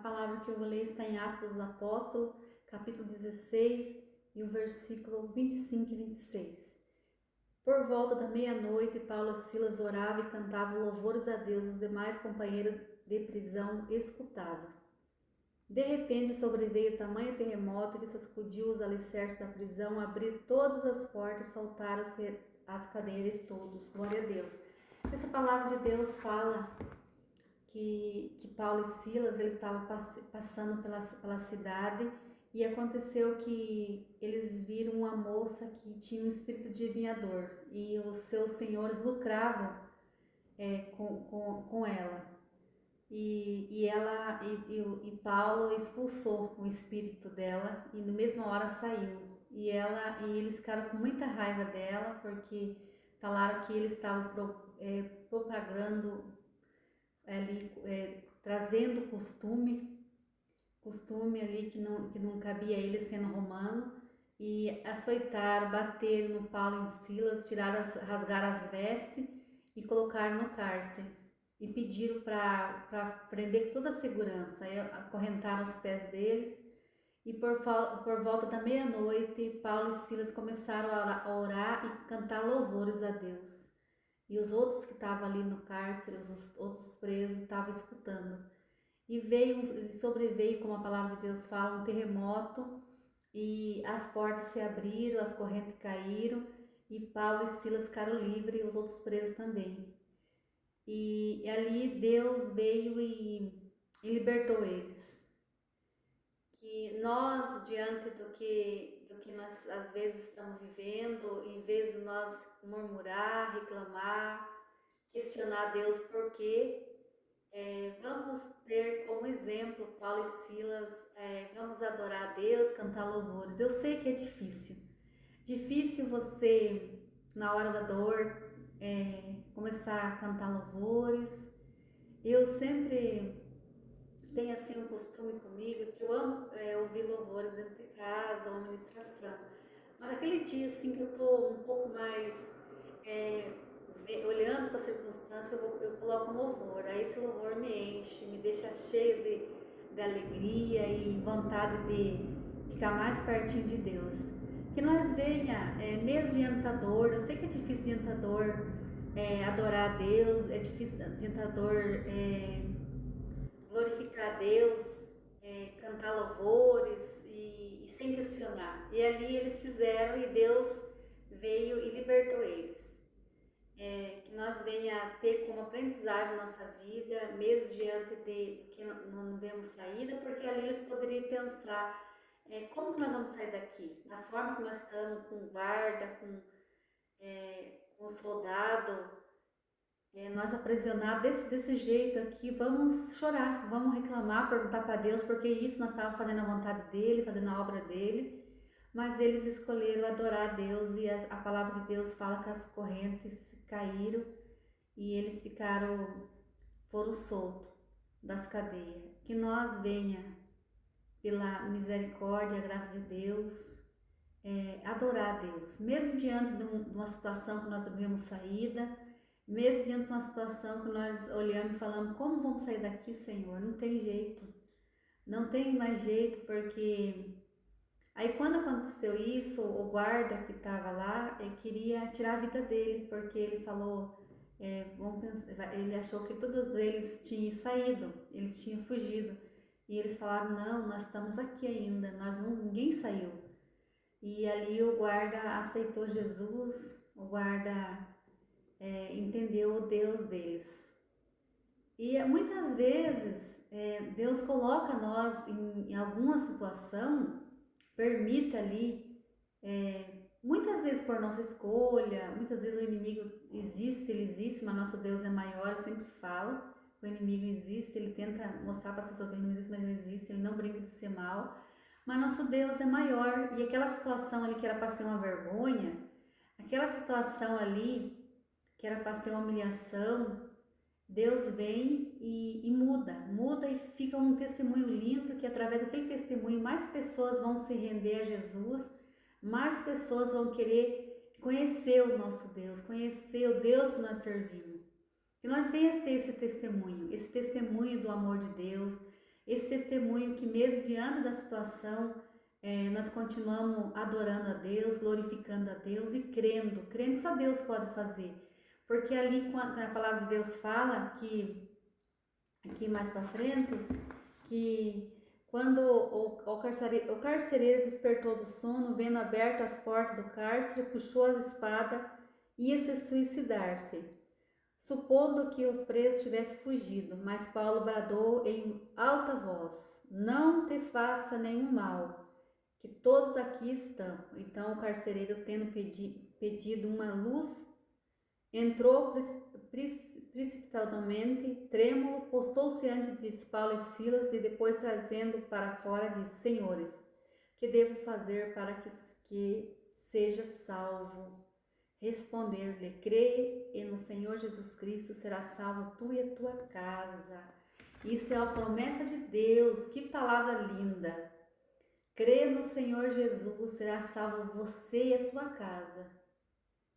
palavra que eu vou ler está em Atos dos Apóstolos, capítulo 16, e o versículo 25 e 26. Por volta da meia-noite, Paulo e Silas oravam e cantavam louvores a Deus. Os demais companheiros de prisão escutavam. De repente sobreveio tamanho terremoto que sacudiu os alicerces da prisão, abriu todas as portas, soltaram-se as cadeias de todos. Glória a Deus. Essa palavra de Deus fala que Paulo e Silas eles estavam passando pela cidade e aconteceu que eles viram uma moça que tinha um espírito de adivinhador e os seus senhores lucravam com ela. E Paulo expulsou o espírito dela e na mesma hora saiu. E eles ficaram com muita raiva dela porque falaram que eles estavam propagando ali, trazendo costume ali que não cabia a eles sendo romano, e açoitaram, bateram no Paulo e Silas, rasgaram as vestes e colocaram no cárcere e pediram para prender com toda a segurança. Aí acorrentaram os pés deles e por volta da meia-noite Paulo e Silas começaram a orar e cantar louvores a Deus. E os outros que estavam ali no cárcere, os outros presos, estavam escutando. E sobreveio, como a palavra de Deus fala, um terremoto, e as portas se abriram, as correntes caíram, e Paulo e Silas ficaram livres, e os outros presos também. E ali Deus veio e libertou eles. Que nós, diante do que nós às vezes estamos vivendo, em vez de nós murmurar, reclamar, questionar Deus por quê, vamos ter como exemplo Paulo e Silas, vamos adorar a Deus, cantar louvores. Eu sei que é difícil você, na hora da dor, começar a cantar louvores. Eu sempre tenho assim um costume comigo, que eu amo ouvir louvores dentro de casa, uma ministração. Mas aquele dia assim que eu estou um pouco mais olhando para a circunstância, eu coloco um louvor. Aí esse louvor me enche, me deixa cheio de alegria e vontade de ficar mais pertinho de Deus. Que nós venha, mesmo diante da dor, eu sei que é difícil diante da dor adorar a Deus, é difícil diante da dor glorificar a Deus, cantar louvores e sem questionar. E ali eles fizeram e Deus veio e libertou eles. Que nós venha ter como aprendizagem na nossa vida, mesmo diante de que não vemos saída, porque ali eles poderiam pensar como que nós vamos sair daqui? Da forma que nós estamos, com guarda, com soldado, nós aprisionados desse jeito aqui, vamos chorar, vamos reclamar, perguntar para Deus porque isso nós estávamos fazendo a vontade dele, fazendo a obra dele, mas eles escolheram adorar a Deus e a palavra de Deus fala que as correntes caíram e eles foram soltos das cadeias. Que nós venha, pela misericórdia, a graça de Deus, adorar a Deus, mesmo diante de uma situação que nós não vemos saída, mesmo diante de uma situação que nós olhamos e falamos, como vamos sair daqui, Senhor? Não tem jeito, não tem mais jeito, porque aí quando aconteceu isso, o guarda que estava lá, queria tirar a vida dele, porque ele falou, ele achou que todos eles tinham saído, eles tinham fugido, e eles falaram, não, nós estamos aqui ainda, ninguém saiu. E ali o guarda aceitou Jesus, o guarda entendeu o Deus deles. E muitas vezes Deus coloca nós em alguma situação, permite ali, muitas vezes por nossa escolha, muitas vezes o inimigo ele existe, mas nosso Deus é maior, eu sempre falo, o inimigo existe, ele tenta mostrar para as pessoas que ele não existe, mas ele existe, ele não brinca de ser mal, mas nosso Deus é maior, e aquela situação ali que era para ser uma vergonha, aquela situação ali que era para ser uma humilhação, Deus vem e muda e fica um testemunho lindo, que através daquele testemunho mais pessoas vão se render a Jesus, mais pessoas vão querer conhecer o nosso Deus, conhecer o Deus que nós servimos. Que nós venha ser esse testemunho do amor de Deus, esse testemunho que mesmo diante da situação, nós continuamos adorando a Deus, glorificando a Deus e crendo que só Deus pode fazer. Porque ali, quando a palavra de Deus fala que, aqui mais para frente, que quando o carcereiro despertou do sono, vendo abertas as portas do cárcere, puxou a espada e ia se suicidar-se, supondo que os presos tivessem fugido. Mas Paulo bradou em alta voz: não te faça nenhum mal, que todos aqui estão. Então o carcereiro, tendo pedido uma luz, entrou precipitadamente, trêmulo, postou-se antes de Paulo e Silas e depois, trazendo para fora, disse: Senhores, que devo fazer para que seja salvo? Responder-lhe: crê e no Senhor Jesus Cristo, será salvo tu e a tua casa. Isso é a promessa de Deus. Que palavra linda! Crê no Senhor Jesus, será salvo você e a tua casa.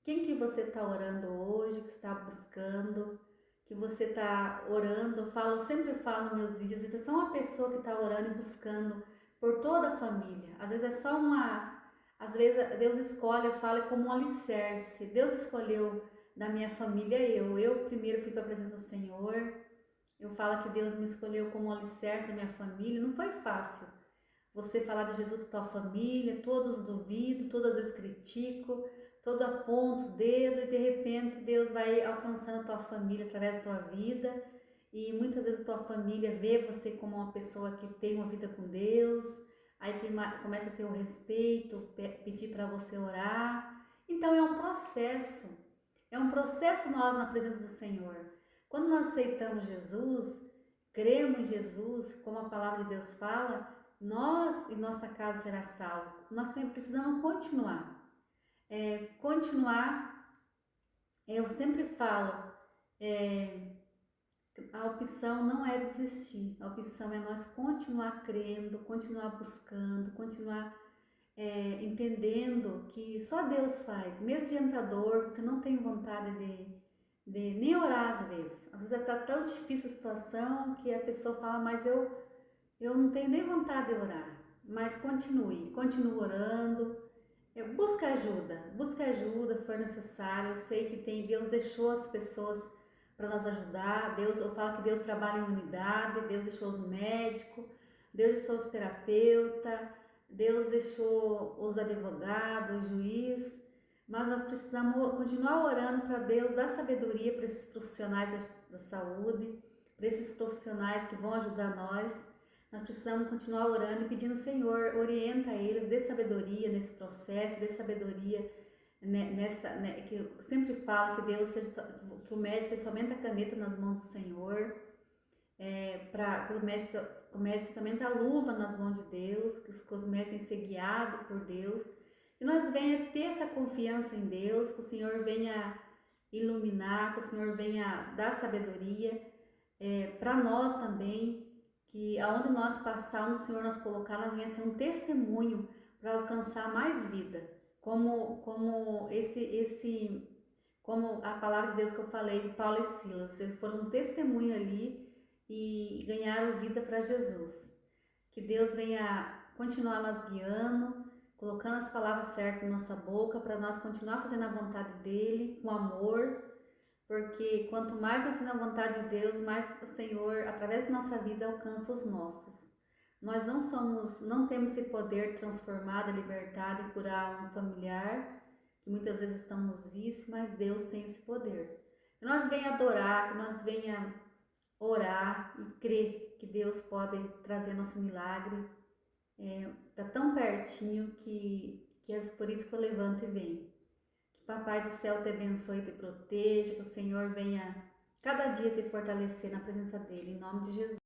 Quem que você está orando hoje, que está buscando, que você está orando? Eu sempre falo nos meus vídeos, às vezes é só uma pessoa que está orando e buscando por toda a família. Às vezes é só às vezes Deus escolhe, eu falo, como um alicerce. Deus escolheu da minha família eu primeiro fui para a presença do Senhor. Eu falo que Deus me escolheu como um alicerce da minha família. Não foi fácil você falar de Jesus para tua família, todos duvidam, todas as vezes criticam, todo aponta o dedo e de repente Deus vai alcançando a tua família através da tua vida, e muitas vezes a tua família vê você como uma pessoa que tem uma vida com Deus, aí começa a ter o respeito, pedir para você orar. Então é um processo nós na presença do Senhor. Quando nós aceitamos Jesus, cremos em Jesus, como a palavra de Deus fala, nós e nossa casa será salvo. Nós precisamos continuar. Eu sempre falo, a opção não é desistir, a opção é nós continuar crendo, continuar buscando, continuar entendendo que só Deus faz. Mesmo diante da dor, você não tem vontade de nem orar às vezes. Às vezes está tão difícil a situação que a pessoa fala, mas eu não tenho nem vontade de orar. Mas continue orando. Busca ajuda, se for necessário. Eu sei que Deus deixou as pessoas para nos ajudar. Eu falo que Deus trabalha em unidade. Deus deixou os médicos, Deus deixou os terapeutas, Deus deixou os advogados, o juiz. Mas nós precisamos continuar orando para Deus dar sabedoria para esses profissionais da saúde, para esses profissionais que vão ajudar nós. Nós precisamos continuar orando e pedindo: Senhor, orienta eles, dê sabedoria nesse processo, dê sabedoria que eu sempre falo que o médico seja somente a caneta nas mãos do Senhor, que o médico seja somente a luva nas mãos de Deus, que os médicos tenham que ser guiados por Deus, que nós venha ter essa confiança em Deus, que o Senhor venha iluminar, que o Senhor venha dar sabedoria para nós também, que aonde nós passarmos, o Senhor nos colocar, nós venha ser um testemunho para alcançar mais vida, como a palavra de Deus que eu falei de Paulo e Silas. Eles foram um testemunho ali e ganharam vida para Jesus. Que Deus venha continuar nos guiando, colocando as palavras certas na nossa boca, para nós continuar fazendo a vontade dele com amor. Porque quanto mais nós fazemos a vontade de Deus, mais o Senhor, através da nossa vida, alcança os nossos. Nós não temos esse poder de transformar, de libertar, de curar um familiar, que muitas vezes estamos nos vícios, mas Deus tem esse poder. Que nós venha adorar, que nós venha orar e crer que Deus pode trazer nosso milagre. Está tão pertinho que é por isso que eu levanto e venho. Papai do céu te abençoe e te proteja, que o Senhor venha cada dia te fortalecer na presença dele, em nome de Jesus.